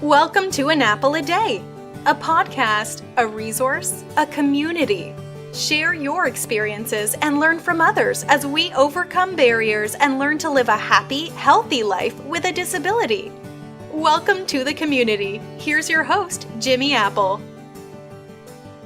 Welcome to An Apple a Day, a podcast, a resource, a community. Share your experiences and learn from others as we overcome barriers and learn to live a happy, healthy life with a disability. Welcome to the community. Here's your host, Jimmy Apple.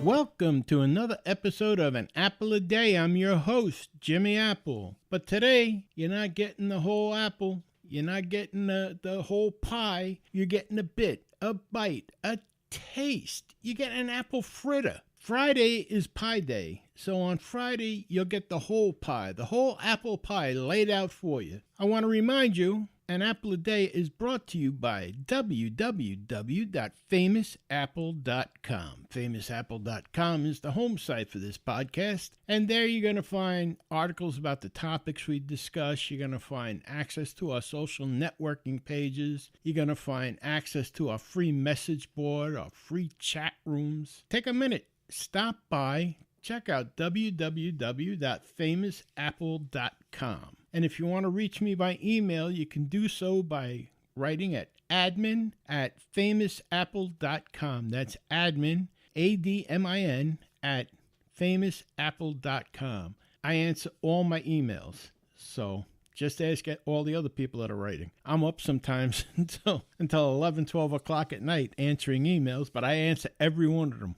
Welcome to another episode of An Apple a Day. I'm your host, Jimmy Apple. But today, you're not getting the whole apple. You're not getting the whole pie. You're getting a bit, a bite, a taste. You're getting an apple fritter. Friday is pie day. So on Friday, you'll get the whole pie, the whole apple pie laid out for you. I want to remind you, An Apple a Day is brought to you by www.famousapple.com. Famousapple.com is the home site for this podcast, and there you're going to find articles about the topics we discuss. You're going to find access to our social networking pages. You're going to find access to our free message board, our free chat rooms. Take a minute, stop by, check out www.famousapple.com. And if you want to reach me by email, you can do so by writing at admin@famousapple.com. That's admin, ADMIN, at famousapple.com. I answer all my emails, so just ask all the other people that are writing. I'm up sometimes until 11, 12 o'clock at night answering emails, but I answer every one of them.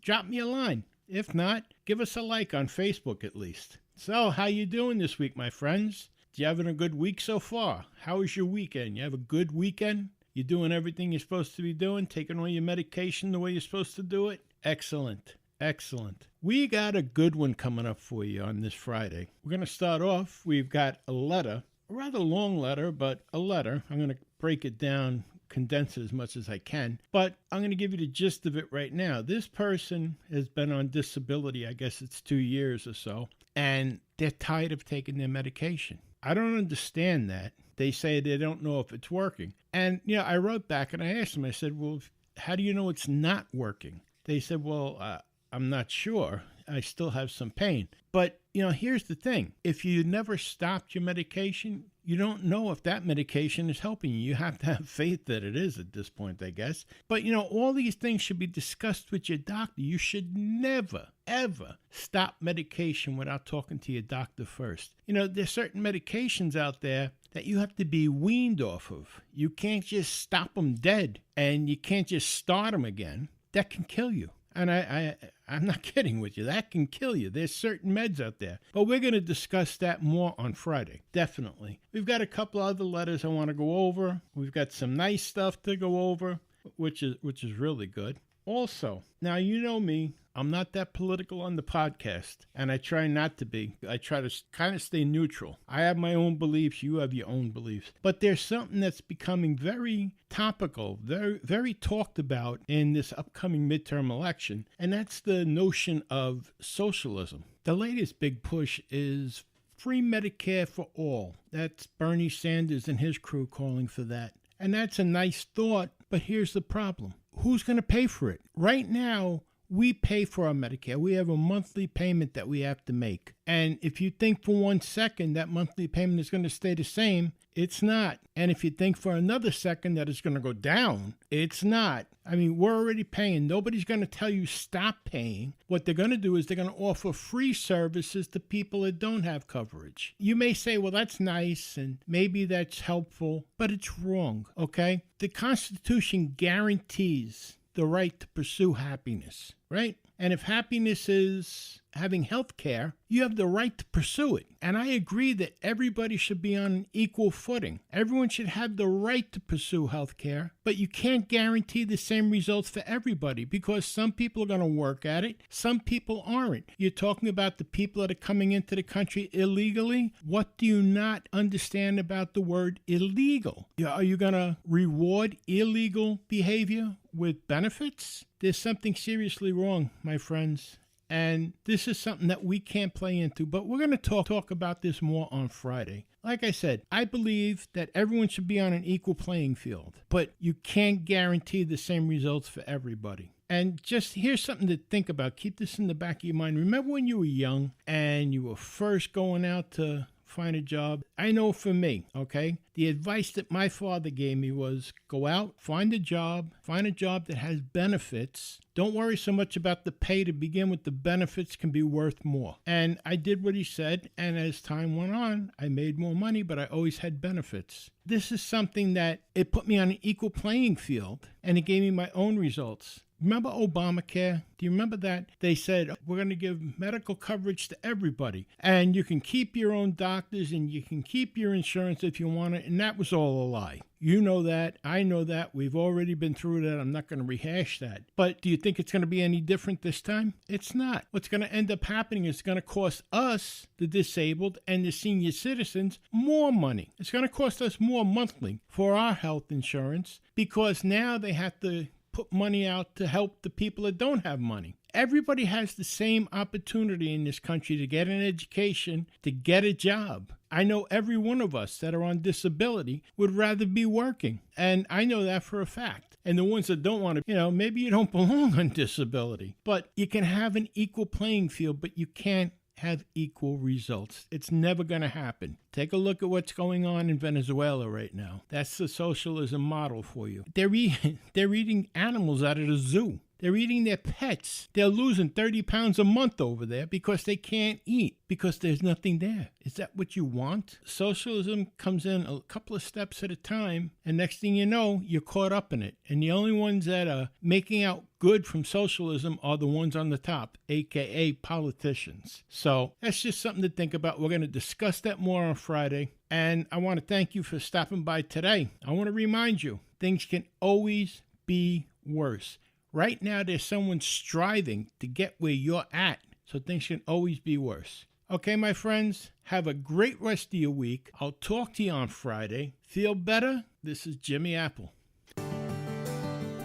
Drop me a line. If not, give us a like on Facebook at least. So, how you doing this week, my friends? You having a good week so far? How was your weekend? You have a good weekend? You doing everything you're supposed to be doing? Taking all your medication the way you're supposed to do it? Excellent. Excellent. We got a good one coming up for you on this Friday. We're going to start off. We've got a letter, a rather long letter, but a letter. I'm going to break it down, condense it as much as I can, but I'm going to give you the gist of it right now. This person has been on disability, I guess it's 2 years or so, and they're tired of taking their medication. I don't understand that. They say they don't know if it's working. And, I wrote back and I asked them, I said, well, how do you know it's not working? They said, well, I'm not sure. I still have some pain. But, here's the thing. If you never stopped your medication, you don't know if that medication is helping you. You have to have faith that it is at this point, I guess. But, all these things should be discussed with your doctor. You should never, ever stop medication without talking to your doctor first. There's certain medications out there that you have to be weaned off of. You can't just stop them dead, and you can't just start them again. That can kill you. And I'm not kidding with you. That can kill you. There's certain meds out there. But we're going to discuss that more on Friday. Definitely. We've got a couple other letters I want to go over. We've got some nice stuff to go over, which is really good. Also, now you know me. I'm not that political on the podcast, and I try not to be. I try to kind of stay neutral. I have my own beliefs. You have your own beliefs. But there's something that's becoming very topical, very, very talked about in this upcoming midterm election, and that's the notion of socialism. The latest big push is free Medicare for all. That's Bernie Sanders and his crew calling for that. And that's a nice thought, but here's the problem. Who's going to pay for it? Right now, we pay for our Medicare. We have a monthly payment that we have to make. And if you think for 1 second that monthly payment is going to stay the same, it's not. And if you think for another second that it's going to go down, it's not. I mean, we're already paying. Nobody's going to tell you stop paying. What they're going to do is they're going to offer free services to people that don't have coverage. You may say, well, that's nice and maybe that's helpful, but it's wrong, okay? The Constitution guarantees the right to pursue happiness, right? And if happiness is having health care, you have the right to pursue it. And I agree that everybody should be on an equal footing. Everyone should have the right to pursue health care, but you can't guarantee the same results for everybody because some people are going to work at it, some people aren't. You're talking about the people that are coming into the country illegally. What do you not understand about the word illegal? Are you going to reward illegal behavior with benefits? There's something seriously wrong, my friends. And this is something that we can't play into, but we're going to talk about this more on Friday. Like I said, I believe that everyone should be on an equal playing field, but you can't guarantee the same results for everybody. And just here's something to think about. Keep this in the back of your mind. Remember when you were young and you were first going out to find a job. I know for me, okay, the advice that my father gave me was go out, find a job that has benefits. Don't worry so much about the pay to begin with. The benefits can be worth more. And I did what he said, and as time went on, I made more money, but I always had benefits. This is something that it put me on an equal playing field, and it gave me my own results. Remember Obamacare? Do you remember that? They said, we're going to give medical coverage to everybody. And you can keep your own doctors and you can keep your insurance if you want it. And that was all a lie. You know that. I know that. We've already been through that. I'm not going to rehash that. But do you think it's going to be any different this time? It's not. What's going to end up happening is it's going to cost us, the disabled and the senior citizens, more money. It's going to cost us more monthly for our health insurance because now they have to put money out to help the people that don't have money. Everybody has the same opportunity in this country to get an education, to get a job. I know every one of us that are on disability would rather be working. And I know that for a fact. And the ones that don't want to, maybe you don't belong on disability. But you can have an equal playing field, but you can't have equal results. It's never going to happen. Take a look at what's going on in Venezuela right now. That's the socialism model for you. They're eating animals out of the zoo. They're eating their pets. They're losing 30 pounds a month over there because they can't eat, because there's nothing there. Is that what you want? Socialism comes in a couple of steps at a time, and next thing you know, you're caught up in it. And the only ones that are making out good from socialism are the ones on the top, aka politicians. So that's just something to think about. We're going to discuss that more on Friday. And I want to thank you for stopping by today. I want to remind you, things can always be worse. Right now, there's someone striving to get where you're at, so things can always be worse. Okay, my friends, have a great rest of your week. I'll talk to you on Friday. Feel better? This is Jimmy Apple.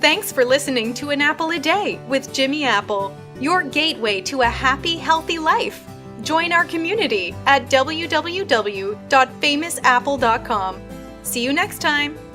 Thanks for listening to An Apple a Day with Jimmy Apple, your gateway to a happy, healthy life. Join our community at www.famousapple.com. See you next time.